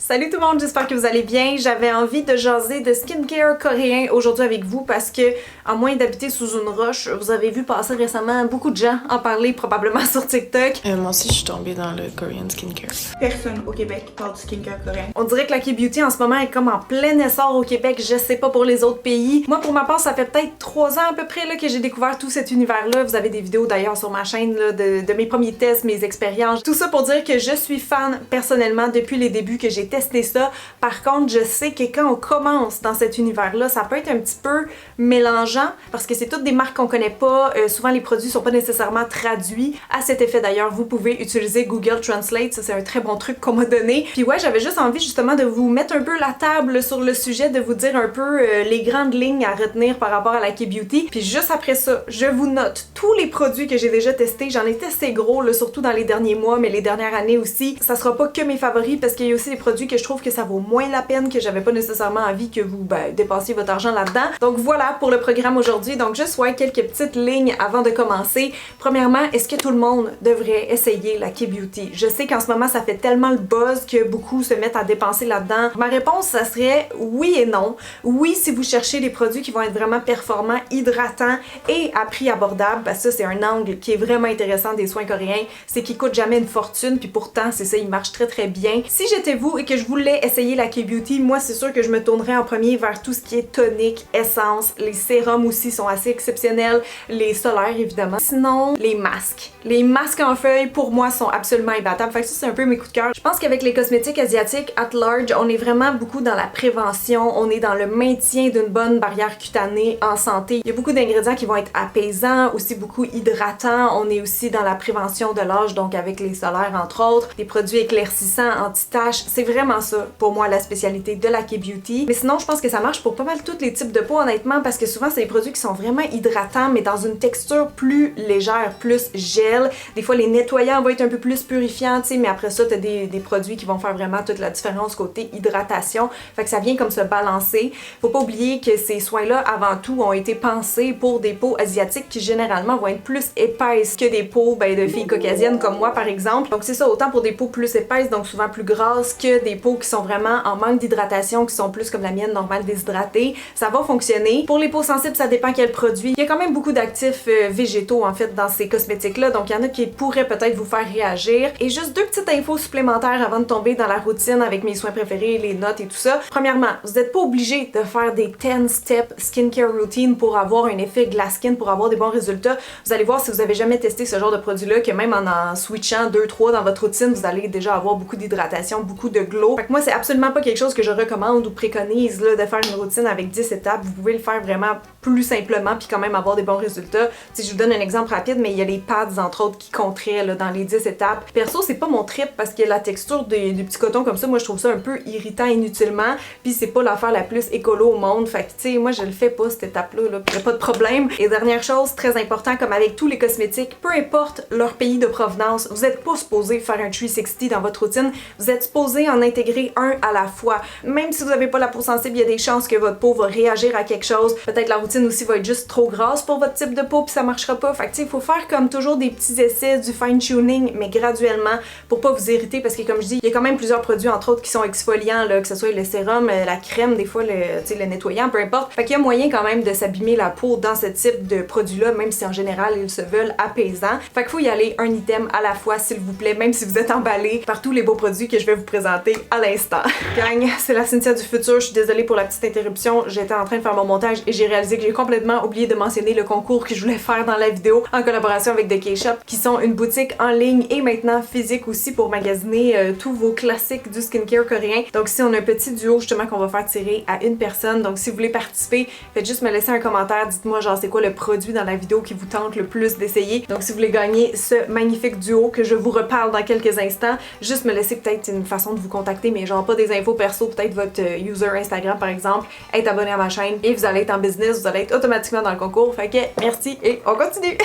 Salut tout le monde, j'espère que vous allez bien. J'avais envie de jaser de skincare coréen aujourd'hui avec vous parce que, à moins d'habiter sous une roche, vous avez vu passer récemment beaucoup de gens en parler probablement sur TikTok. Moi aussi, je suis tombée dans le Korean skincare. Personne au Québec parle du skincare coréen. On dirait que la K-Beauty en ce moment est comme en plein essor au Québec, je sais pas pour les autres pays. Moi pour ma part, ça fait peut-être 3 ans à peu près là, que j'ai découvert tout cet univers-là. Vous avez des vidéos d'ailleurs sur ma chaîne là, de mes premiers tests, mes expériences. Tout ça pour dire que je suis fan personnellement depuis les débuts que j'ai testé ça. Par contre, je sais que quand on commence dans cet univers-là, ça peut être un petit peu mélangeant parce que c'est toutes des marques qu'on connaît pas. Souvent, les produits sont pas nécessairement traduits. À cet effet d'ailleurs, vous pouvez utiliser Google Translate. Ça, c'est un très bon truc qu'on m'a donné. Puis ouais, j'avais juste envie justement de vous mettre un peu la table sur le sujet, de vous dire un peu les grandes lignes à retenir par rapport à la K-Beauty. Puis juste après ça, je vous note tous les produits que j'ai déjà testés. J'en ai testé gros, là, surtout dans les derniers mois, mais les dernières années aussi. Ça sera pas que mes favoris parce qu'il y a aussi des produits que je trouve que ça vaut moins la peine, que j'avais pas nécessairement envie que vous dépassiez votre argent là-dedans. Donc voilà pour le programme aujourd'hui. Donc juste quelques petites lignes avant de commencer. Premièrement, est-ce que tout le monde devrait essayer la K-Beauty? Je sais qu'en ce moment ça fait tellement le buzz que beaucoup se mettent à dépenser là-dedans. Ma réponse, ça serait oui et non. Oui, si vous cherchez des produits qui vont être vraiment performants, hydratants et à prix abordable, parce que ça c'est un angle qui est vraiment intéressant des soins coréens, c'est qu'ils coûtent jamais une fortune, puis pourtant c'est ça, ils marchent très très bien. Si j'étais vous et que je voulais essayer la K-Beauty, moi c'est sûr que je me tournerais en premier vers tout ce qui est tonique, essence, les sérums aussi sont assez exceptionnels, les solaires évidemment. Sinon, les masques. Les masques en feuilles pour moi sont absolument imbattables, fait que ça c'est un peu mes coups de cœur. Je pense qu'avec les cosmétiques asiatiques at large, on est vraiment beaucoup dans la prévention, on est dans le maintien d'une bonne barrière cutanée en santé. Il y a beaucoup d'ingrédients qui vont être apaisants, aussi beaucoup hydratants, on est aussi dans la prévention de l'âge, donc avec les solaires entre autres, des produits éclaircissants, anti-taches, c'est vraiment ça pour moi la spécialité de la K-Beauty. Mais sinon, je pense que ça marche pour pas mal tous les types de peau honnêtement parce que souvent c'est des produits qui sont vraiment hydratants mais dans une texture plus légère, plus gel. Des fois les nettoyants vont être un peu plus purifiants, tu sais, mais après ça t'as des produits qui vont faire vraiment toute la différence côté hydratation. Fait que ça vient comme se balancer. Faut pas oublier que ces soins-là avant tout ont été pensés pour des peaux asiatiques qui généralement vont être plus épaisses que des peaux de filles caucasiennes comme moi par exemple. Donc c'est ça, autant pour des peaux plus épaisses, donc souvent plus grasses, que des peaux qui sont vraiment en manque d'hydratation, qui sont plus comme la mienne, normale, déshydratée, ça va fonctionner. Pour les peaux sensibles, ça dépend quel produit. Il y a quand même beaucoup d'actifs végétaux en fait dans ces cosmétiques-là, donc il y en a qui pourraient peut-être vous faire réagir. Et juste deux petites infos supplémentaires avant de tomber dans la routine avec mes soins préférés, les notes et tout ça. Premièrement, vous n'êtes pas obligé de faire des 10-step skincare routine pour avoir un effet glass skin, pour avoir des bons résultats. Vous allez voir si vous avez jamais testé ce genre de produit-là, que même en switchant 2-3 dans votre routine, vous allez déjà avoir beaucoup d'hydratation, beaucoup de glow. Fait que moi, c'est absolument pas quelque chose que je recommande ou préconise là, de faire une routine avec 10 étapes. Vous pouvez le faire vraiment plus simplement puis quand même avoir des bons résultats. Si je vous donne un exemple rapide, mais il y a les pads entre autres qui compteraient là, dans les 10 étapes. Perso, c'est pas mon trip parce que la texture des petits cotons comme ça, moi je trouve ça un peu irritant inutilement, puis c'est pas l'affaire la plus écolo au monde. Fait que tu sais, moi je le fais pas cette étape-là, là, y a pas de problème. Et dernière chose, très important, comme avec tous les cosmétiques, peu importe leur pays de provenance, vous êtes pas supposé faire un 360 dans votre routine, vous êtes supposé en intégrer un à la fois. Même si vous avez pas la peau sensible, il y a des chances que votre peau va réagir à quelque chose. Peut-être la routine aussi va être juste trop grasse pour votre type de peau puis ça marchera pas. Fait que tu sais, il faut faire comme toujours des petits essais, du fine-tuning, mais graduellement pour pas vous irriter parce que comme je dis, il y a quand même plusieurs produits entre autres qui sont exfoliants, là, que ce soit le sérum, la crème, des fois le nettoyant, peu importe. Fait qu'il y a moyen quand même de s'abîmer la peau dans ce type de produit-là, même si en général ils se veulent apaisants. Fait qu'il faut y aller un item à la fois s'il vous plaît, même si vous êtes emballé par tous les beaux produits que je vais vous présenter à l'instant. Gang, c'est la Cynthia du futur, je suis désolée pour la petite interruption, j'étais en train de faire mon montage et j'ai réalisé que j'ai complètement oublié de mentionner le concours que je voulais faire dans la vidéo en collaboration avec The K-Shop, qui sont une boutique en ligne et maintenant physique aussi pour magasiner tous vos classiques du skincare coréen. Donc si on a un petit duo justement qu'on va faire tirer à une personne, donc si vous voulez participer, faites juste me laisser un commentaire, dites-moi genre c'est quoi le produit dans la vidéo qui vous tente le plus d'essayer. Donc si vous voulez gagner ce magnifique duo que je vous reparle dans quelques instants, juste me laisser peut-être une façon de vous contacter, mais genre pas des infos perso, peut-être votre user Instagram par exemple, être abonné à ma chaîne et vous allez être en business, vous allez être automatiquement dans le concours. Fait que merci et on continue!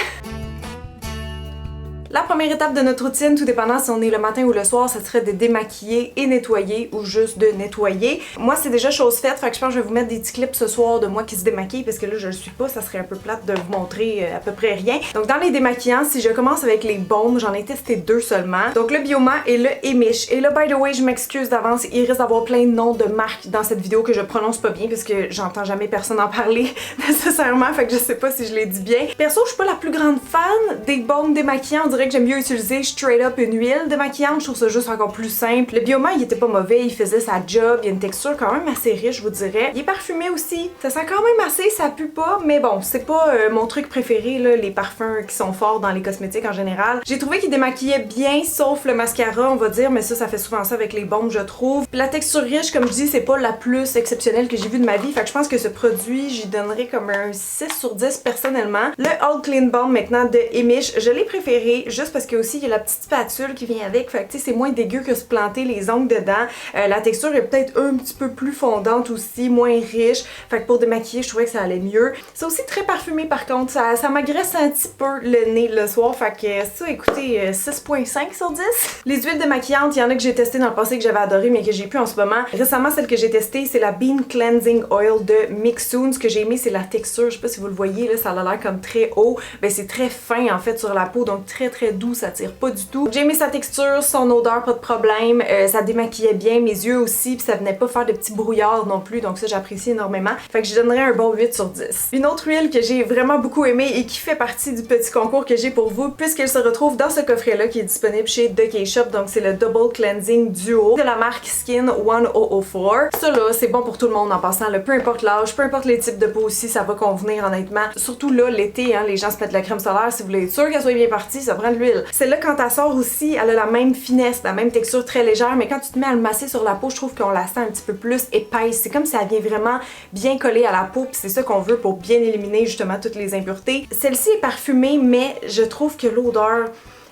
La première étape de notre routine, tout dépendant si on est le matin ou le soir, ça serait de démaquiller et nettoyer ou juste de nettoyer. Moi, c'est déjà chose faite, fait que je pense que je vais vous mettre des petits clips ce soir de moi qui se démaquille parce que là, je le suis pas, ça serait un peu plate de vous montrer à peu près rien. Donc, dans les démaquillants, si je commence avec les baumes, j'en ai testé 2 seulement. Donc, le Bioma et le Emish. Et là, by the way, je m'excuse d'avance, il risque d'avoir plein de noms de marques dans cette vidéo que je prononce pas bien parce que j'entends jamais personne en parler nécessairement, fait que je sais pas si je l'ai dit bien. Perso, je suis pas la plus grande fan des baumes démaquillants, on dirait que j'aime mieux utiliser straight up une huile démaquillante, je trouve ça juste encore plus simple. Le Bioma, il était pas mauvais, il faisait sa job, il y a une texture quand même assez riche, je vous dirais. Il est parfumé aussi, ça sent quand même assez, ça pue pas, mais bon, c'est pas mon truc préféré, là, les parfums qui sont forts dans les cosmétiques en général. J'ai trouvé qu'il démaquillait bien, sauf le mascara, on va dire, mais ça fait souvent ça avec les baumes, je trouve. Puis la texture riche, comme je dis, c'est pas la plus exceptionnelle que j'ai vue de ma vie, fait que je pense que ce produit, j'y donnerais comme un 6 sur 10 personnellement. Le All Clean Balm maintenant de Emish, je l'ai préféré juste parce que aussi il y a la petite spatule qui vient avec, fait que tu sais, c'est moins dégueu que se planter les ongles dedans. La texture est peut-être un petit peu plus fondante aussi, moins riche, fait que pour démaquiller, je trouvais que ça allait mieux. C'est aussi très parfumé par contre, ça m'agresse un petit peu le nez le soir, fait que ça, écoutez, 6.5 sur 10. Les huiles démaquillantes, il y en a que j'ai testé dans le passé que j'avais adoré mais que j'ai plus en ce moment. Récemment, celle que j'ai testée, c'est la Bean Cleansing Oil de Mixsoon. Ce que j'ai aimé, c'est la texture, je sais pas si vous le voyez, là, ça a l'air comme très haut, ben c'est très fin en fait sur la peau, donc très doux, ça tire pas du tout. J'ai aimé sa texture, son odeur, pas de problème, ça démaquillait bien mes yeux aussi, puis ça venait pas faire de petits brouillards non plus, donc ça j'apprécie énormément. Fait que je donnerais un bon 8 sur 10. Une autre huile que j'ai vraiment beaucoup aimée et qui fait partie du petit concours que j'ai pour vous, puisqu'elle se retrouve dans ce coffret-là qui est disponible chez The K-Shop, donc c'est le Double Cleansing Duo de la marque Skin 1004. Ça là, c'est bon pour tout le monde en passant, là, peu importe l'âge, peu importe les types de peau aussi, ça va convenir honnêtement. Surtout là, l'été, hein, les gens se mettent de la crème solaire, si vous voulez être sûr qu'elle soit bien partie, ça prend de l'huile. Celle-là, quand elle sort aussi, elle a la même finesse, la même texture très légère, mais quand tu te mets à le masser sur la peau, je trouve qu'on la sent un petit peu plus épaisse. C'est comme si elle vient vraiment bien coller à la peau, puis c'est ça qu'on veut pour bien éliminer justement toutes les impuretés. Celle-ci est parfumée, mais je trouve que l'odeur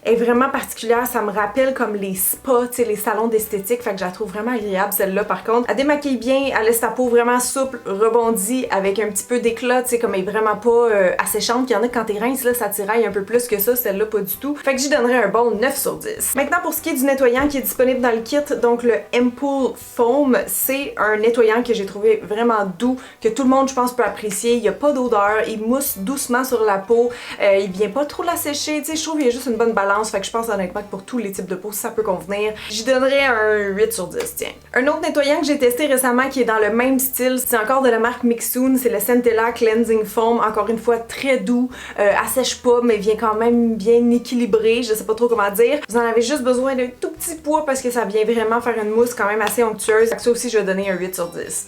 est vraiment particulière, ça me rappelle comme les spas, tu sais, les salons d'esthétique, fait que je la trouve vraiment agréable celle-là par contre. Elle démaquille bien, elle laisse ta peau vraiment souple, rebondie, avec un petit peu d'éclat, tu sais, comme elle est vraiment pas asséchante. Il y en a quand t'es rince, là, ça tiraille un peu plus que ça, celle-là pas du tout. Fait que j'y donnerais un bon 9 sur 10. Maintenant pour ce qui est du nettoyant qui est disponible dans le kit, donc le Ampoule Foam, c'est un nettoyant que j'ai trouvé vraiment doux, que tout le monde je pense peut apprécier. Il y a pas d'odeur, il mousse doucement sur la peau, il vient pas trop la sécher, tu sais, je trouve qu'il y a juste une bonne balance. Fait que je pense honnêtement que pour tous les types de peau, ça peut convenir. J'y donnerais un 8 sur 10, tiens. Un autre nettoyant que j'ai testé récemment qui est dans le même style, c'est encore de la marque Mixsoon, c'est le Centella Cleansing Foam. Encore une fois, très doux, assèche pas, mais vient quand même bien équilibré, je sais pas trop comment dire. Vous en avez juste besoin d'un tout petit poids parce que ça vient vraiment faire une mousse quand même assez onctueuse. Fait que ça aussi, je vais donner un 8 sur 10.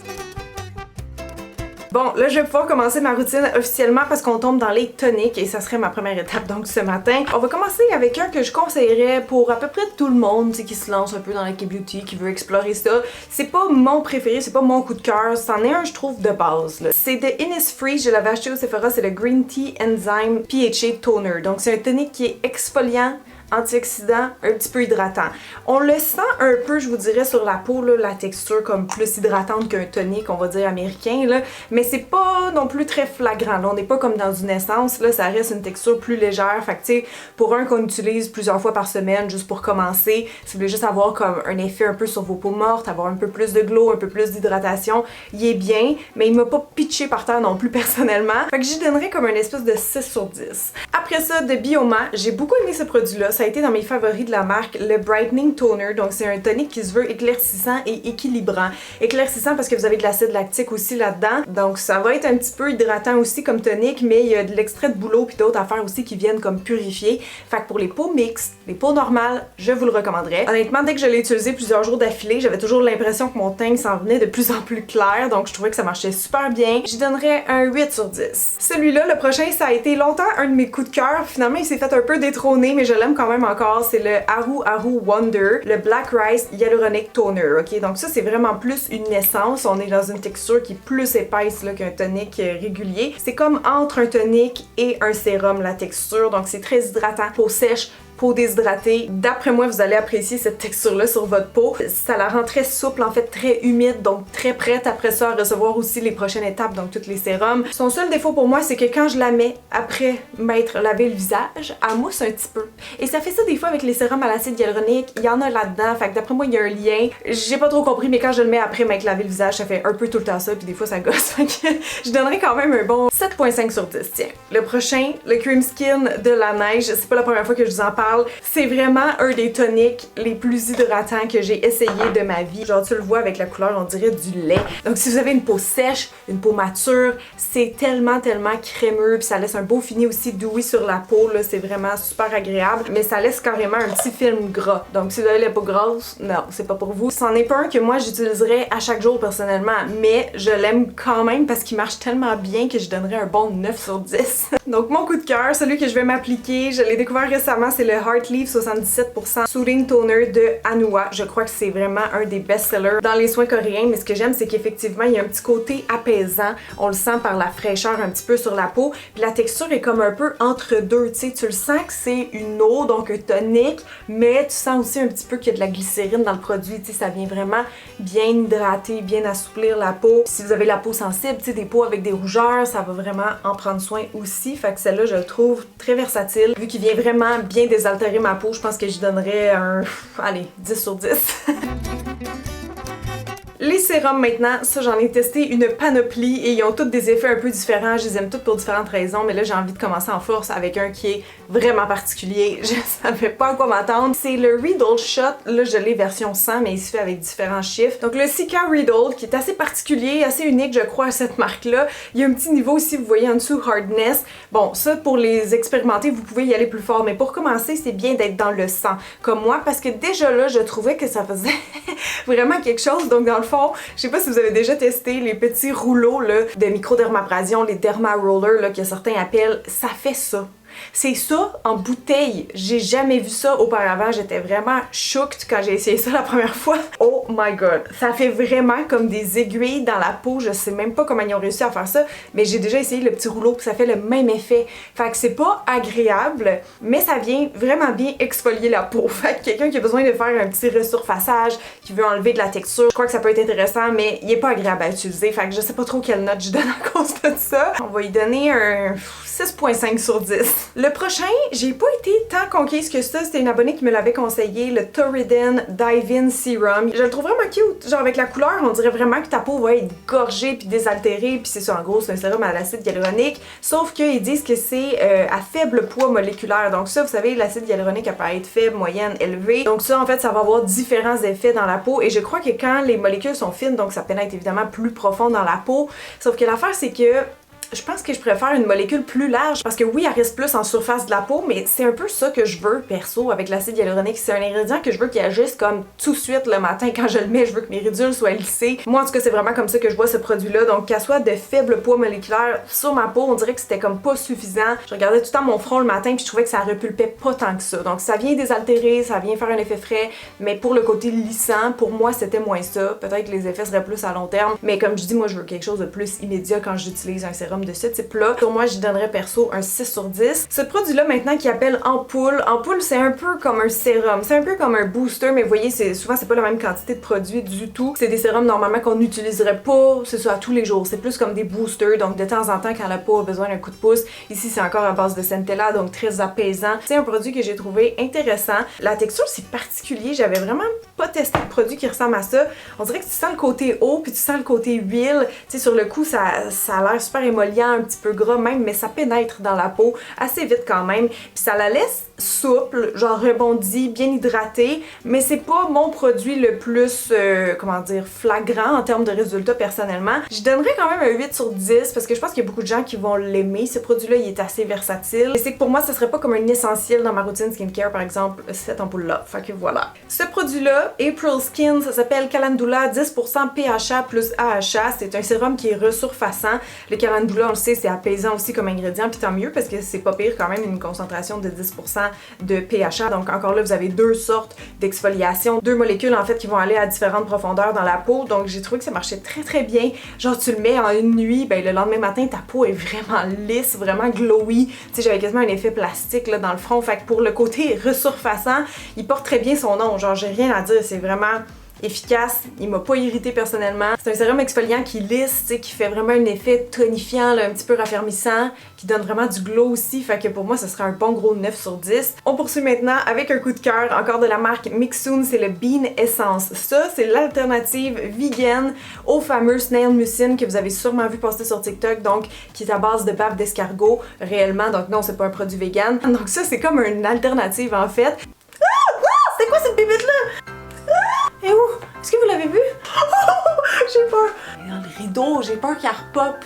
Bon, là je vais pouvoir commencer ma routine officiellement parce qu'on tombe dans les toniques et ça serait ma première étape donc ce matin. On va commencer avec un que je conseillerais pour à peu près tout le monde qui se lance un peu dans la K-beauty, qui veut explorer ça. C'est pas mon préféré, c'est pas mon coup de cœur, c'en est un je trouve de base. C'est de Innisfree, je l'avais acheté au Sephora, c'est le Green Tea Enzyme PHA Toner. Donc c'est un tonique qui est exfoliant, antioxydant, un petit peu hydratant. On le sent un peu, je vous dirais, sur la peau, là, la texture comme plus hydratante qu'un tonique, on va dire américain, là, mais c'est pas non plus très flagrant. Là, on n'est pas comme dans une essence, là, ça reste une texture plus légère. Fait que, tu sais, pour un qu'on utilise plusieurs fois par semaine, juste pour commencer, si vous voulez juste avoir comme un effet un peu sur vos peaux mortes, avoir un peu plus de glow, un peu plus d'hydratation, il est bien, mais il m'a pas pitché par terre non plus personnellement. Fait que j'y donnerais comme une espèce de 6 sur 10. Après ça, de Bioma, j'ai beaucoup aimé ce produit-là. Ça a été dans mes favoris de la marque, le Brightening Toner. Donc c'est un tonique qui se veut éclaircissant et équilibrant. Éclaircissant parce que vous avez de l'acide lactique aussi là-dedans. Donc ça va être un petit peu hydratant aussi comme tonique, mais il y a de l'extrait de bouleau puis d'autres affaires aussi qui viennent comme purifier. Fait que pour les peaux mixtes, les peaux normales, je vous le recommanderais. Honnêtement, dès que je l'ai utilisé plusieurs jours d'affilée, j'avais toujours l'impression que mon teint s'en venait de plus en plus clair. Donc je trouvais que ça marchait super bien. J'y donnerais un 8 sur 10. Celui-là, le prochain, ça a été longtemps un de mes coups de cœur. Finalement, il s'est fait un peu détrôner, mais je l'aime quand même encore. C'est le Haru Haru Wonder, le Black Rice Hyaluronic Toner. Ok, donc ça, c'est vraiment plus une essence. On est dans une texture qui est plus épaisse qu'un tonique régulier. C'est comme entre un tonique et un sérum, la texture. Donc c'est très hydratant. Peau sèche, peau déshydratée. D'après moi, vous allez apprécier cette texture-là sur votre peau. Ça la rend très souple, en fait très humide, donc très prête après ça à recevoir aussi les prochaines étapes, donc tous les sérums. Son seul défaut pour moi, c'est que quand je la mets après m'être lavé le visage, elle mousse un petit peu. Et ça fait ça des fois avec les sérums à l'acide hyaluronique, il y en a là-dedans, fait que d'après moi, il y a un lien. J'ai pas trop compris, mais quand je le mets après m'être lavé le visage, ça fait un peu tout le temps ça, puis des fois ça gosse. Fait que je donnerais quand même un bon 7.5 sur 10. Tiens, le prochain, le Cream Skin de la neige, c'est pas la première fois que je vous en parle. C'est vraiment un des toniques les plus hydratants que j'ai essayé de ma vie. Genre tu le vois avec la couleur, on dirait du lait. Donc si vous avez une peau sèche, une peau mature, c'est tellement crémeux, puis ça laisse un beau fini aussi dewy sur la peau, là, c'est vraiment super agréable, mais ça laisse carrément un petit film gras. Donc si vous avez la peau grasse, non, c'est pas pour vous. C'en est pas un que moi j'utiliserais à chaque jour personnellement, mais je l'aime quand même parce qu'il marche tellement bien que je donnerais un bon 9 sur 10. Donc mon coup de cœur, celui que je vais m'appliquer, je l'ai découvert récemment, c'est le Heart Leaf 77% Soothing Toner de Anua. Je crois que c'est vraiment un des best-sellers dans les soins coréens, mais ce que j'aime, c'est qu'effectivement, il y a un petit côté apaisant. On le sent par la fraîcheur un petit peu sur la peau, puis la texture est comme un peu entre deux, tu sais, tu le sens que c'est une eau, donc un tonique, mais tu sens aussi un petit peu qu'il y a de la glycérine dans le produit, tu sais, ça vient vraiment bien hydrater, bien assouplir la peau. Si vous avez la peau sensible, tu sais, des peaux avec des rougeurs, ça va vraiment en prendre soin aussi, fait que celle-là, je le trouve très versatile. Vu qu'il vient vraiment bien désaltérer ma peau, je pense que j'y donnerais un, allez, 10 sur 10. Les sérums maintenant, ça j'en ai testé une panoplie et ils ont tous des effets un peu différents, je les aime tous pour différentes raisons, mais là j'ai envie de commencer en force avec un qui est vraiment particulier, je savais pas à quoi m'attendre. C'est le Riddle Shot, là je l'ai version 100 mais il se fait avec différents chiffres. Donc le Cica Riddle qui est assez particulier, assez unique je crois à cette marque-là. Il y a un petit niveau aussi, vous voyez en dessous, Hardness. Bon ça pour les expérimenter, vous pouvez y aller plus fort, mais pour commencer c'est bien d'être dans le sang, comme moi, parce que déjà là je trouvais que ça faisait vraiment quelque chose, donc dans le fond, je sais pas si vous avez déjà testé les petits rouleaux là, de microdermabrasion, les derma rollers là, que certains appellent, ça fait ça. C'est ça en bouteille. J'ai jamais vu ça auparavant. J'étais vraiment choquée quand j'ai essayé ça la première fois. Oh my god. Ça fait vraiment comme des aiguilles dans la peau. Je sais même pas comment ils ont réussi à faire ça, mais j'ai déjà essayé le petit rouleau puis ça fait le même effet. Fait que c'est pas agréable, mais ça vient vraiment bien exfolier la peau. Fait que quelqu'un qui a besoin de faire un petit resurfaçage, qui veut enlever de la texture, je crois que ça peut être intéressant, mais il est pas agréable à utiliser. Fait que je sais pas trop quelle note je donne à cause de ça. On va y donner un 6.5 sur 10. Le prochain, j'ai pas été tant conquise que ça, c'était une abonnée qui me l'avait conseillé, le Torriden Dive-In Serum. Je le trouve vraiment cute, genre avec la couleur, on dirait vraiment que ta peau va être gorgée puis désaltérée, puis c'est ça en gros, c'est un sérum à l'acide hyaluronique, sauf qu'ils disent que c'est à faible poids moléculaire, donc ça, vous savez, l'acide hyaluronique, elle peut être faible, moyenne, élevée, donc ça, en fait, ça va avoir différents effets dans la peau, et je crois que quand les molécules sont fines, donc ça pénètre évidemment plus profond dans la peau, sauf que l'affaire, c'est que je pense que je préfère une molécule plus large parce que oui, elle reste plus en surface de la peau, mais c'est un peu ça que je veux perso avec l'acide hyaluronique. C'est un ingrédient que je veux qui agisse comme tout de suite le matin quand je le mets. Je veux que mes ridules soient lissées. Moi, en tout cas, c'est vraiment comme ça que je vois ce produit-là. Donc, qu'elle soit de faible poids moléculaire sur ma peau, on dirait que c'était comme pas suffisant. Je regardais tout le temps mon front le matin puis je trouvais que ça repulpait pas tant que ça. Donc, ça vient désaltérer, ça vient faire un effet frais, mais pour le côté lissant, pour moi, c'était moins ça. Peut-être que les effets seraient plus à long terme, mais comme je dis, moi, je veux quelque chose de plus immédiat quand j'utilise un sérum de ce type-là. Pour moi, j'y donnerais perso un 6 sur 10. Ce produit-là, maintenant, qui appelle Ampoule. Ampoule, c'est un peu comme un sérum. C'est un peu comme un booster, mais vous voyez, souvent, c'est pas la même quantité de produits du tout. C'est des sérums, normalement, qu'on n'utiliserait pas, c'est ça, tous les jours. C'est plus comme des boosters, donc de temps en temps, quand la peau a besoin d'un coup de pouce. Ici, c'est encore à base de centella, donc très apaisant. C'est un produit que j'ai trouvé intéressant. La texture, c'est particulier. J'avais vraiment pas testé de produit qui ressemble à ça. On dirait que tu sens le côté eau, puis tu sens le côté huile. Tu sais, sur le coup, ça a l'air super émollient, un petit peu gras même, mais ça pénètre dans la peau assez vite quand même. Puis ça la laisse souple, genre rebondie, bien hydratée, mais c'est pas mon produit le plus, comment dire, flagrant en termes de résultats personnellement. Je donnerais quand même un 8 sur 10 parce que je pense qu'il y a beaucoup de gens qui vont l'aimer. Ce produit-là, il est assez versatile. Et c'est que pour moi, ça serait pas comme un essentiel dans ma routine skincare, par exemple, cette ampoule-là. Fait que voilà. Ce produit-là, April Skin, ça s'appelle Calendula 10% PHA plus AHA. C'est un sérum qui est resurfaçant. Le Calendula, on le sait, c'est apaisant aussi comme ingrédient, puis tant mieux parce que c'est pas pire quand même une concentration de 10%. de pHA. Donc encore là, vous avez deux sortes d'exfoliation, deux molécules en fait qui vont aller à différentes profondeurs dans la peau. Donc j'ai trouvé que ça marchait très très bien. Genre tu le mets en une nuit, ben le lendemain matin ta peau est vraiment lisse, vraiment glowy. Tu sais, j'avais quasiment un effet plastique là dans le front. Fait que pour le côté resurfaçant, il porte très bien son nom. Genre j'ai rien à dire, c'est vraiment efficace, il m'a pas irrité personnellement. C'est un sérum exfoliant qui lisse, tu sais, qui fait vraiment un effet tonifiant, là, un petit peu raffermissant, qui donne vraiment du glow aussi, fait que pour moi ce serait un bon gros 9 sur 10. On poursuit maintenant avec un coup de cœur, encore de la marque Mixsoon, c'est le Bean Essence. Ça, c'est l'alternative vegan au fameux Snail Mucin que vous avez sûrement vu passer sur TikTok, donc qui est à base de bave d'escargot réellement, donc non, c'est pas un produit vegan. Donc ça, c'est comme une alternative en fait. C'est quoi cette bébête là? Et où? Est-ce que vous l'avez vu? J'ai peur! Dans le rideau, j'ai peur qu'elle repop.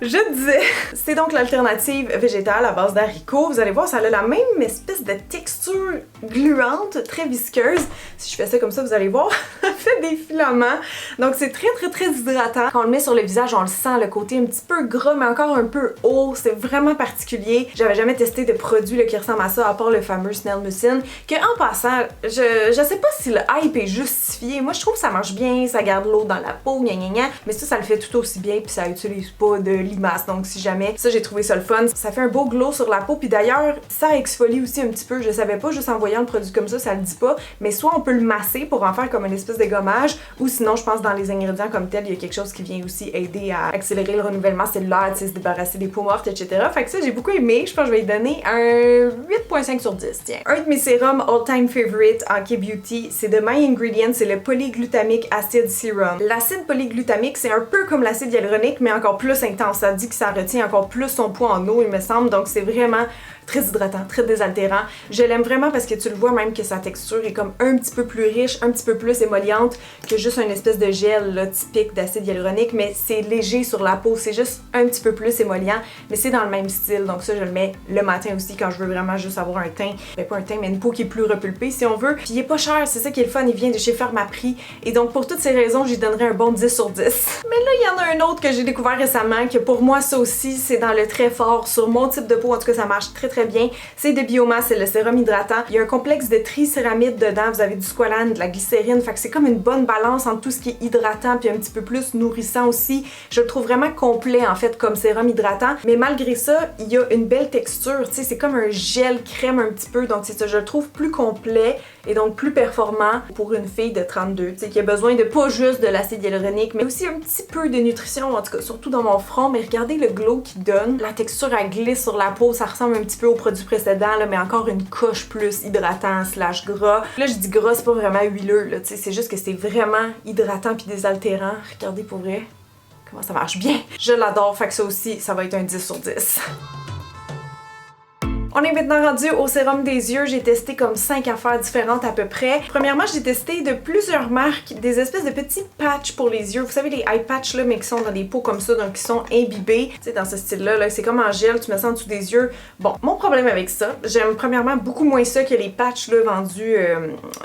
Je disais, c'est donc l'alternative végétale à base d'haricots. Vous allez voir, ça a la même espèce de texture gluante, très visqueuse. Si je fais ça comme ça, vous allez voir, ça fait des filaments. Donc c'est très très très hydratant. Quand on le met sur le visage, on le sent, le côté un petit peu gras, mais encore un peu haut. C'est vraiment particulier. J'avais jamais testé de produit là, qui ressemble à ça, à part le fameux Snail Mucin. Que en passant, je sais pas si le hype est justifié. Moi, je trouve que ça marche bien, ça garde l'eau dans la peau, gna gna gna. Mais ça le fait tout aussi bien, puis ça utilise pas de limaces, donc si jamais, ça j'ai trouvé ça le fun. Ça fait un beau glow sur la peau, puis d'ailleurs, ça exfolie aussi un petit peu, je savais pas, juste en voyant le produit comme ça le dit pas, mais soit on peut le masser pour en faire comme une espèce de gommage, ou sinon je pense dans les ingrédients comme tel, il y a quelque chose qui vient aussi aider à accélérer le renouvellement cellulaire, tu sais, se débarrasser des peaux mortes, etc. Fait que ça j'ai beaucoup aimé, je pense que je vais lui donner un 8.5 sur 10, tiens. Un de mes sérums all-time favorite en K-Beauty, c'est de My Ingredient, c'est le polyglutamic acid serum. L'acide polyglutamique, c'est un peu comme l'acide hyaluronique, mais encore plus intense. Ça dit que ça retient encore plus son poids en eau, il me semble, donc c'est vraiment très hydratant, très désaltérant. Je l'aime vraiment parce que tu le vois même que sa texture est comme un petit peu plus riche, un petit peu plus émolliente que juste une espèce de gel là, typique d'acide hyaluronique, mais c'est léger sur la peau, c'est juste un petit peu plus émollient, mais c'est dans le même style, donc ça je le mets le matin aussi quand je veux vraiment juste avoir un teint, ben pas un teint, mais une peau qui est plus repulpée si on veut. Puis il est pas cher, c'est ça qui est le fun, il vient de chez Pharmaprix, et donc pour toutes ces raisons, j'y donnerais un bon 10 sur 10. Mais là, il y en a un autre que j'ai découvert récemment, que pour moi ça aussi, c'est dans le très fort, sur mon type de peau, en tout cas ça marche très très bien. C'est de Biomass, c'est le sérum hydratant. Il y a un complexe de tricéramide dedans, vous avez du squalane, de la glycérine, fait que c'est comme une bonne balance entre tout ce qui est hydratant puis un petit peu plus nourrissant aussi. Je le trouve vraiment complet en fait comme sérum hydratant, mais malgré ça, il y a une belle texture, tu sais, c'est comme un gel crème un petit peu, donc c'est ça, je le trouve plus complet et donc plus performant pour une fille de 32, tu sais, qui a besoin de pas juste de l'acide hyaluronique, mais aussi un petit peu de nutrition, en tout cas, surtout dans mon front, mais regardez le glow qu'il donne. La texture, elle glisse sur la peau, ça ressemble un petit peu au produit précédent, là, mais encore une coche plus hydratant slash gras. Là, je dis gras, c'est pas vraiment huileux, là, tu sais, c'est juste que c'est vraiment hydratant puis désaltérant. Regardez pour vrai comment ça marche bien. Je l'adore, fait que ça aussi, ça va être un 10 sur 10. On est maintenant rendu au sérum des yeux. J'ai testé comme 5 affaires différentes à peu près. Premièrement, j'ai testé de plusieurs marques des espèces de petits patchs pour les yeux. Vous savez, les eye patchs là, mais qui sont dans des pots comme ça, donc qui sont imbibés. Tu sais, dans ce style-là, là, c'est comme en gel, tu mets ça en dessous des yeux. Bon, mon problème avec ça, j'aime premièrement beaucoup moins ça que les patchs là, vendus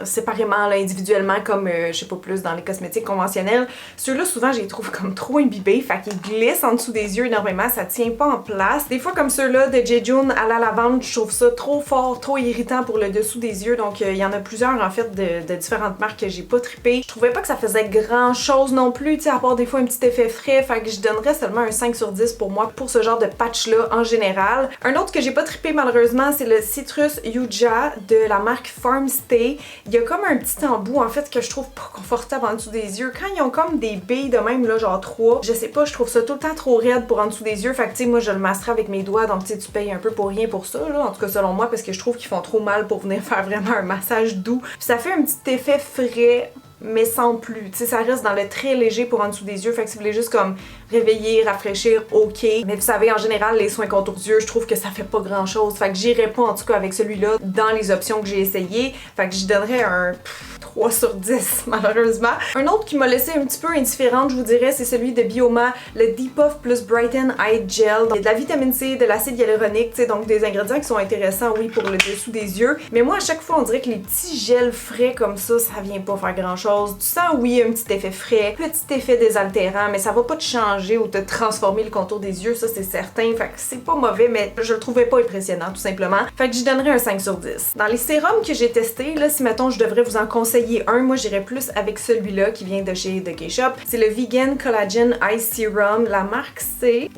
séparément, là, individuellement, comme, je sais pas plus, dans les cosmétiques conventionnels. Ceux-là, souvent, je les trouve comme trop imbibés, fait qu'ils glissent en dessous des yeux énormément, ça tient pas en place. Des fois, comme ceux-là de Jejun à la lavande, je trouve ça trop fort, trop irritant pour le dessous des yeux, donc il y en a plusieurs en fait de différentes marques que j'ai pas trippé. Je trouvais pas que ça faisait grand chose non plus, tu sais, à part des fois un petit effet frais, fait que je donnerais seulement un 5 sur 10 pour moi pour ce genre de patch là en général. Un autre que j'ai pas trippé malheureusement, c'est le Citrus Yuja de la marque Farmstay. Il y a comme un petit embout en fait que je trouve pas confortable en dessous des yeux. Quand ils ont comme des billes de même là, genre 3, je sais pas, je trouve ça tout le temps trop raide pour en dessous des yeux, fait que tu sais, moi je le masserais avec mes doigts, donc tu sais, tu payes un peu pour rien pour ça là, en tout cas selon moi, parce que je trouve qu'ils font trop mal pour venir faire vraiment un massage doux. Puis ça fait un petit effet frais, mais sans plus. Tu sais, ça reste dans le très léger pour en dessous des yeux, fait que si vous voulez juste comme réveiller, rafraîchir, ok. Mais vous savez, en général, les soins contours yeux, je trouve que ça fait pas grand chose. Fait que j'irais pas en tout cas avec celui-là dans les options que j'ai essayées. Fait que j'y donnerais un 3 sur 10 malheureusement. Un autre qui m'a laissé un petit peu indifférente, je vous dirais, c'est celui de Bioma, le Depuff plus Brighten Eye Gel. Il y a de la vitamine C, de l'acide hyaluronique, tu sais, donc des ingrédients qui sont intéressants, oui, pour le dessous des yeux. Mais moi, à chaque fois, on dirait que les petits gels frais comme ça vient pas faire grand chose. Tu sens, oui, un petit effet frais, petit effet désaltérant, mais ça va pas te changer ou te transformer le contour des yeux, ça c'est certain. Fait que c'est pas mauvais, mais je le trouvais pas impressionnant, tout simplement. Fait que j'y donnerais un 5 sur 10. Dans les sérums que j'ai testés, là, si mettons je devrais vous en conseiller un, moi j'irais plus avec celui-là qui vient de chez The K-Shop. C'est le Vegan Collagen Eye Serum. La marque c'est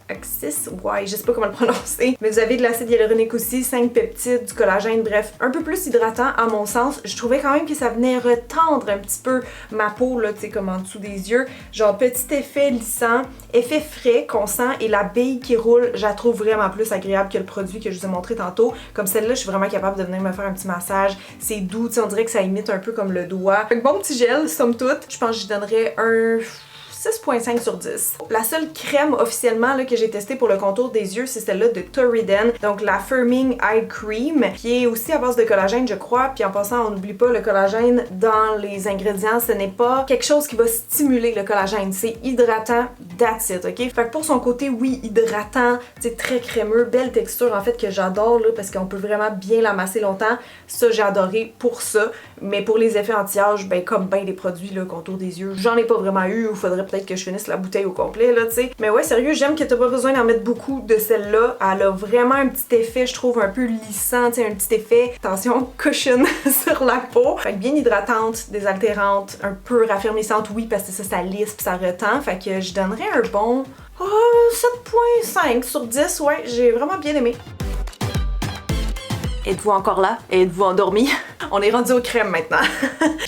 Axis, ouais, je sais pas comment le prononcer. Mais vous avez de l'acide hyaluronique aussi, 5 peptides, du collagène, bref, un peu plus hydratant à mon sens. Je trouvais quand même que ça venait retendre un petit peu ma peau, là, tu sais, comme en dessous des yeux. Genre petit effet lissant, effet frais qu'on sent et la bille qui roule, je la trouve vraiment plus agréable que le produit que je vous ai montré tantôt. Comme celle-là, je suis vraiment capable de venir me faire un petit massage. C'est doux, tu sais, on dirait que ça imite un peu comme le doigt. Fait que bon petit gel, somme toute, je pense que j'y donnerais un 6.5 sur 10. La seule crème officiellement là, que j'ai testée pour le contour des yeux, c'est celle-là de Toriden, donc la Firming Eye Cream, qui est aussi à base de collagène, je crois. Puis en passant, on n'oublie pas le collagène dans les ingrédients, ce n'est pas quelque chose qui va stimuler le collagène, c'est hydratant, that's it, ok? Fait que pour son côté, oui, hydratant, c'est très crémeux, belle texture en fait que j'adore là, parce qu'on peut vraiment bien l'amasser longtemps. Ça, j'ai adoré pour ça. Mais pour les effets anti-âge, ben comme ben des produits là, contour des yeux, j'en ai pas vraiment eu, ou faudrait peut-être que je finisse la bouteille au complet là, tu sais. Mais ouais, sérieux, j'aime que t'as pas besoin d'en mettre beaucoup de celle-là. Elle a vraiment un petit effet, je trouve, un peu lissant, tu sais, un petit effet, attention, cushion sur la peau. Fait que bien hydratante, désaltérante, un peu raffermissante, oui, parce que ça lisse pis ça retend. Fait que je donnerais un bon 7.5 sur 10, ouais, j'ai vraiment bien aimé. Êtes-vous encore là? Êtes-vous endormi? On est rendu aux crèmes maintenant.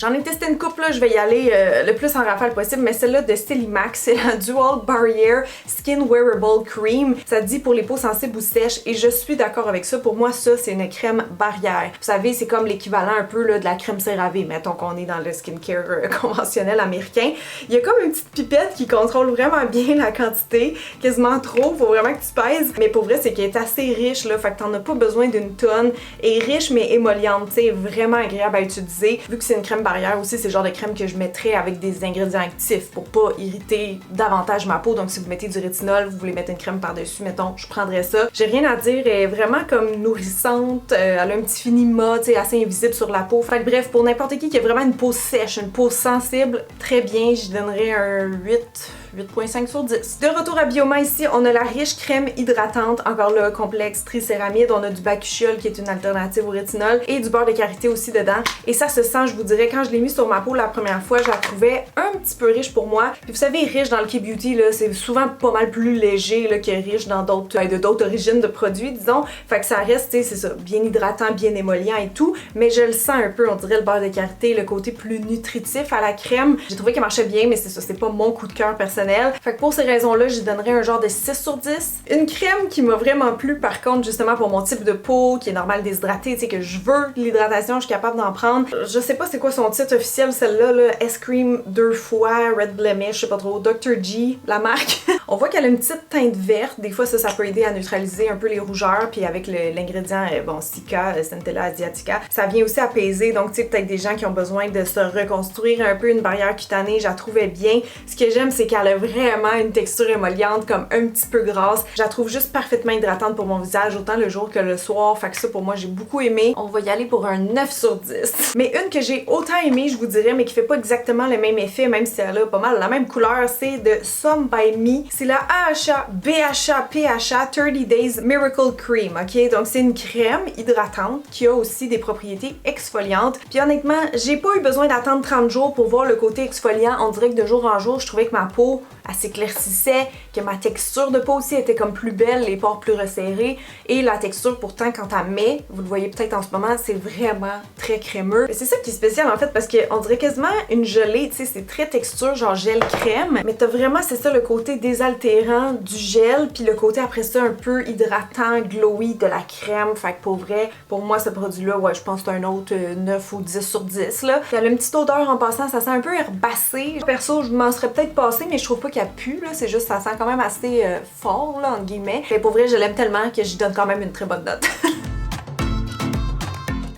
J'en ai testé une couple, là, je vais y aller le plus en rafale possible, mais celle-là de Stylimax, c'est la Dual Barrier Skin Wearable Cream. Ça dit pour les peaux sensibles ou sèches, et je suis d'accord avec ça. Pour moi, ça, c'est une crème barrière. Vous savez, c'est comme l'équivalent un peu là, de la crème CeraVe, mettons qu'on est dans le skincare conventionnel américain. Il y a comme une petite pipette qui contrôle vraiment bien la quantité, quasiment trop, faut vraiment que tu pèses. Mais pour vrai, c'est qu'elle est assez riche, là, fait que t'en as pas besoin d'une tonne. Et riche mais émolliente, tu sais, vraiment agréable à utiliser. Vu que c'est une crème barrière aussi, c'est le genre de crème que je mettrais avec des ingrédients actifs pour pas irriter davantage ma peau. Donc si vous mettez du rétinol, vous voulez mettre une crème par-dessus, mettons, je prendrais ça. J'ai rien à dire, elle est vraiment comme nourrissante, elle a un petit fini mat, tu sais, assez invisible sur la peau. Fait que bref, pour n'importe qui a vraiment une peau sèche, une peau sensible, très bien, je donnerais un 8.5 sur 10. De retour à Bioma ici, on a la riche crème hydratante, encore là, complexe tricéramide, on a du bakuchiol qui est une alternative au rétinol et du beurre de karité aussi dedans. Et ça se sent, je vous dirais, quand je l'ai mis sur ma peau la première fois, je la trouvais un petit peu riche pour moi. Puis vous savez, riche dans le K-Beauty, là, c'est souvent pas mal plus léger là, que riche dans d'autres origines de produits, disons. Fait que ça reste, tu sais, c'est ça, bien hydratant, bien émollient et tout, mais je le sens un peu, on dirait le beurre de karité, le côté plus nutritif à la crème. J'ai trouvé qu'elle marchait bien, mais c'est ça, c'est pas mon coup de cœur personnel. Fait que pour ces raisons-là, j'y donnerais un genre de 6 sur 10. Une crème qui m'a vraiment plu, par contre, justement pour mon type de peau, qui est normal déshydraté, tu sais, que je veux l'hydratation, je suis capable d'en prendre. Je sais pas c'est quoi son titre officiel, celle-là, là, S-Cream 2 fois, Red Blemish, je sais pas trop, Dr. G, la marque. On voit qu'elle a une petite teinte verte, des fois ça peut aider à neutraliser un peu les rougeurs, puis avec l'ingrédient, bon, Cica, Centella asiatica, ça vient aussi apaiser, donc tu sais, peut-être des gens qui ont besoin de se reconstruire un peu une barrière cutanée, je la trouvais bien. Ce que j'aime, c'est qu'elle a vraiment une texture émolliente, comme un petit peu grasse. Je la trouve juste parfaitement hydratante pour mon visage, autant le jour que le soir, fait que ça pour moi j'ai beaucoup aimé. On va y aller pour un 9 sur 10. Mais une que j'ai autant aimé, je vous dirais, mais qui fait pas exactement le même effet, même si elle a pas mal la même couleur, c'est de Some by Me. C'est la AHA BHA PHA 30 Days Miracle Cream, ok? Donc c'est une crème hydratante qui a aussi des propriétés exfoliantes. Puis honnêtement, j'ai pas eu besoin d'attendre 30 jours pour voir le côté exfoliant. On dirait que de jour en jour, je trouvais que ma peau elle s'éclaircissait, que ma texture de peau aussi était comme plus belle, les pores plus resserrés, et la texture pourtant quand elle met, vous le voyez peut-être en ce moment, c'est vraiment très crémeux. C'est ça qui est spécial en fait parce qu'on dirait quasiment une gelée, tu sais, c'est très texture genre gel crème, mais t'as vraiment, c'est ça, le côté désaltérant du gel, puis le côté après ça un peu hydratant, glowy de la crème. Fait que pour vrai, pour moi ce produit-là, ouais, je pense que c'est un autre 9 ou 10 sur 10 là. Puis elle a une petite odeur en passant, ça sent un peu herbacé. Perso, je m'en serais peut-être passé, mais je trouve pas qu'elle pue là, c'est juste ça sent quand même assez fort là, entre guillemets. Mais pour vrai, je l'aime tellement que j'y donne quand même une très bonne note.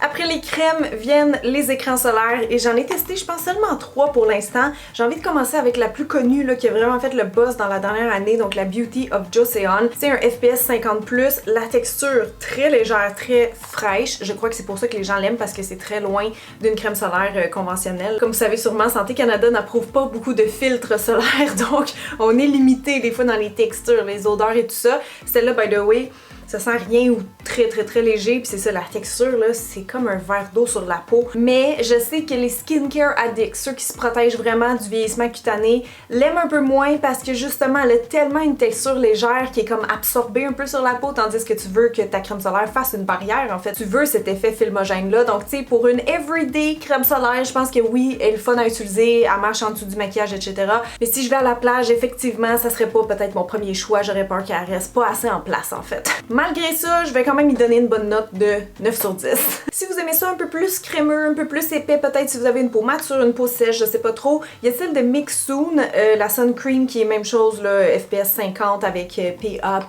Après les crèmes viennent les écrans solaires et j'en ai testé je pense seulement 3 pour l'instant. J'ai envie de commencer avec la plus connue là, qui a vraiment fait le buzz dans la dernière année, donc la Beauty of Joseon. C'est un FPS 50+, la texture très légère, très fraîche. Je crois que c'est pour ça que les gens l'aiment parce que c'est très loin d'une crème solaire conventionnelle. Comme vous savez sûrement, Santé Canada n'approuve pas beaucoup de filtres solaires, donc on est limité des fois dans les textures, les odeurs et tout ça. Celle-là, by the way, ça sent rien ou très léger, puis c'est ça, la texture là, c'est comme un verre d'eau sur la peau. Mais je sais que les skincare addicts, ceux qui se protègent vraiment du vieillissement cutané, l'aiment un peu moins parce que justement, elle a tellement une texture légère qui est comme absorbée un peu sur la peau, tandis que tu veux que ta crème solaire fasse une barrière, en fait. Tu veux cet effet filmogène là, donc tu sais, pour une everyday crème solaire, je pense que oui, elle est fun à utiliser, elle marche en dessous du maquillage, etc. Mais si je vais à la plage, effectivement, ça serait pas peut-être mon premier choix, j'aurais peur qu'elle reste pas assez en place, en fait. Malgré ça, je vais quand même y donner une bonne note de 9 sur 10. Si vous aimez ça un peu plus crémeux, un peu plus épais, peut-être si vous avez une peau mature, une peau sèche, je sais pas trop, il y a celle de Mixsoon, la Sun Cream qui est même chose, là, FPS 50 avec PA++,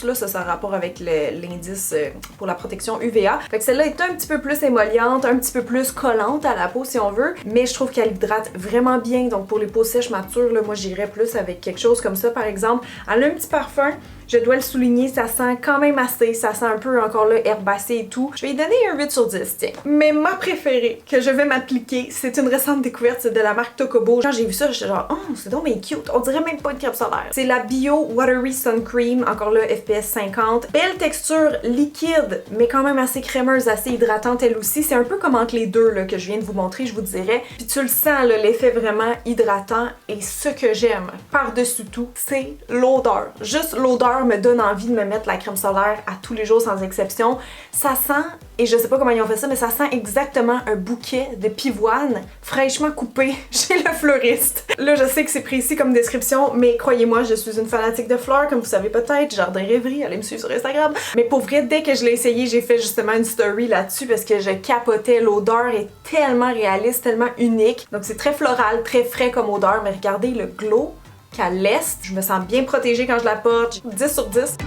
là, ça a rapport avec l'indice pour la protection UVA. Fait que celle-là est un petit peu plus émolliente, un petit peu plus collante à la peau si on veut, mais je trouve qu'elle hydrate vraiment bien, donc pour les peaux sèches matures, là, moi j'irais plus avec quelque chose comme ça par exemple. Elle a un petit parfum. Je dois le souligner, ça sent quand même assez, ça sent un peu encore là herbacé et tout. Je vais lui donner un 8 sur 10, tiens. Mais ma préférée que je vais m'appliquer, c'est une récente découverte, c'est de la marque Tokobo. Quand j'ai vu ça, j'étais genre, oh, c'est donc bien cute, on dirait même pas une crème solaire. C'est la Bio Watery Sun Cream, encore là FPS 50. Belle texture liquide, mais quand même assez crémeuse, assez hydratante elle aussi. C'est un peu comme entre les deux là, que je viens de vous montrer, je vous dirais. Puis tu le sens, l'effet vraiment hydratant. Et ce que j'aime par-dessus tout, c'est l'odeur. Juste l'odeur me donne envie de me mettre la crème solaire à tous les jours sans exception. Ça sent, et je sais pas comment ils ont fait ça, mais ça sent exactement un bouquet de pivoine fraîchement coupé chez le fleuriste. Là, je sais que c'est précis comme description, mais croyez-moi, je suis une fanatique de fleurs, comme vous savez peut-être, Jardin Rêverie, allez me suivre sur Instagram. Mais pour vrai, dès que je l'ai essayé, j'ai fait justement une story là-dessus parce que je capotais. L'odeur est tellement réaliste, tellement unique. Donc c'est très floral, très frais comme odeur, mais regardez le glow qu'elle laisse. Je me sens bien protégée quand je la porte. 10 sur 10.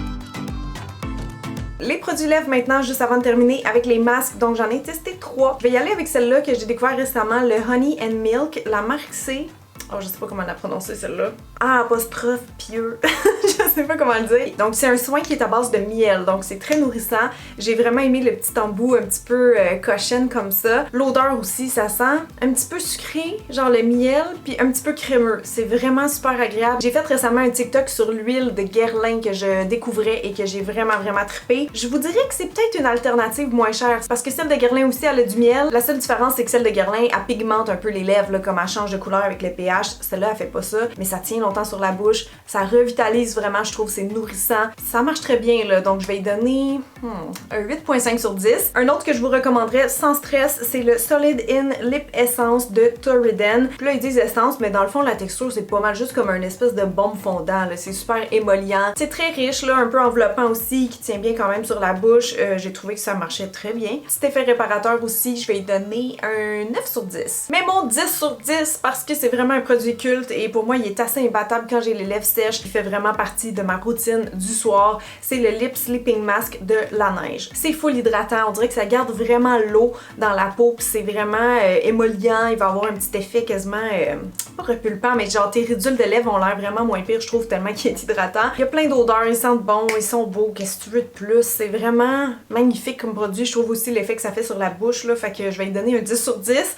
Les produits lèvres maintenant, juste avant de terminer avec les masques, donc j'en ai testé 3. Je vais y aller avec celle-là que j'ai découvert récemment, le Honey and Milk. La marque c'est... Oh, je sais pas comment la prononcer celle-là. Ah, apostrophe pieux. Je sais pas comment le dire. Donc c'est un soin qui est à base de miel, donc c'est très nourrissant. J'ai vraiment aimé le petit embout un petit peu cochonne comme ça. L'odeur aussi, ça sent un petit peu sucré, genre le miel, puis un petit peu crémeux. C'est vraiment super agréable. J'ai fait récemment un TikTok sur l'huile de Guerlain que je découvrais et que j'ai vraiment trippé. Je vous dirais que c'est peut-être une alternative moins chère, parce que celle de Guerlain aussi, elle a du miel. La seule différence, c'est que celle de Guerlain, elle pigmente un peu les lèvres, là, comme elle change de couleur avec le pH. Celle-là, elle fait pas ça, mais ça tient longtemps sur la bouche. Ça revitalise vraiment, je trouve, c'est nourrissant. Ça marche très bien, là, donc je vais y donner un 8.5 sur 10. Un autre que je vous recommanderais sans stress, c'est le Solid In Lip Essence de Torriden. Puis là, ils disent essence, mais dans le fond, la texture, c'est pas mal juste comme un espèce de baume fondant, là. C'est super émollient. C'est très riche, là, un peu enveloppant aussi, qui tient bien quand même sur la bouche. J'ai trouvé que ça marchait très bien. Petit effet réparateur aussi, je vais y donner un 9 sur 10. Mais mon 10 sur 10, parce que c'est vraiment un produit culte et pour moi il est assez imbattable quand j'ai les lèvres sèches. Il fait vraiment partie de ma routine du soir. C'est le Lip Sleeping Mask de La Neige. C'est full hydratant, on dirait que ça garde vraiment l'eau dans la peau, puis c'est vraiment émollient. Il va avoir un petit effet quasiment pas repulpant, mais genre tes ridules de lèvres ont l'air vraiment moins pire, je trouve, tellement qu'il est hydratant. Il y a plein d'odeurs, ils sentent bon, ils sont beaux, qu'est-ce que tu veux de plus? C'est vraiment magnifique comme produit. Je trouve aussi l'effet que ça fait sur la bouche, là, fait que je vais lui donner un 10 sur 10.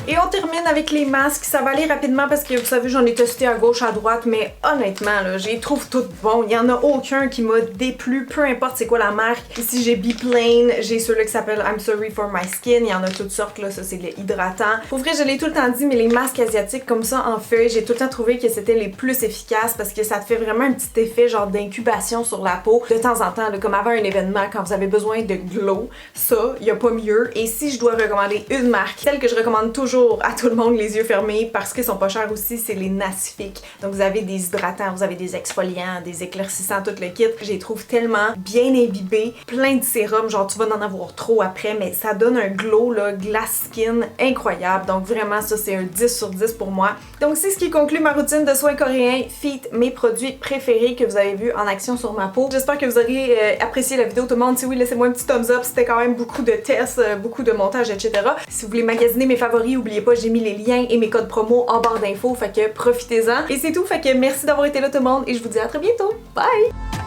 Et on termine avec les masques. Ça va aller rapidement parce que vous savez, j'en ai testé à gauche, à droite, mais honnêtement, là, je les trouve toutes bons. Il y en a aucun qui m'a déplu, peu importe c'est quoi la marque. Ici, j'ai Be-Plain, j'ai ceux-là qui s'appellent I'm Sorry for My Skin. Il y en a toutes sortes, là. Ça, c'est les hydratants. Pour vrai, je l'ai tout le temps dit, mais les masques asiatiques comme ça en feuille, j'ai tout le temps trouvé que c'était les plus efficaces parce que ça te fait vraiment un petit effet genre d'incubation sur la peau. De temps en temps, là, comme avant un événement, quand vous avez besoin de glow, ça, il y a pas mieux. Et si je dois recommander une marque, celle que je recommande toujours, toujours à tout le monde les yeux fermés parce qu'ils sont pas chers aussi, c'est les Nacific. Donc vous avez des hydratants, vous avez des exfoliants, des éclaircissants, tout le kit. Je les trouve tellement bien imbibés, plein de sérum, genre tu vas en avoir trop après, mais ça donne un glow là, glass skin incroyable. Donc vraiment ça c'est un 10 sur 10 pour moi. Donc c'est ce qui conclut ma routine de soins coréens Feet, mes produits préférés que vous avez vus en action sur ma peau. J'espère que vous aurez apprécié la vidéo tout le monde. Si oui, laissez-moi un petit thumbs up, c'était quand même beaucoup de tests, beaucoup de montage, etc. Si vous voulez magasiner mes favoris, oubliez pas, j'ai mis les liens et mes codes promo en barre d'infos, fait que profitez-en. Et c'est tout, fait que merci d'avoir été là tout le monde et je vous dis à très bientôt. Bye!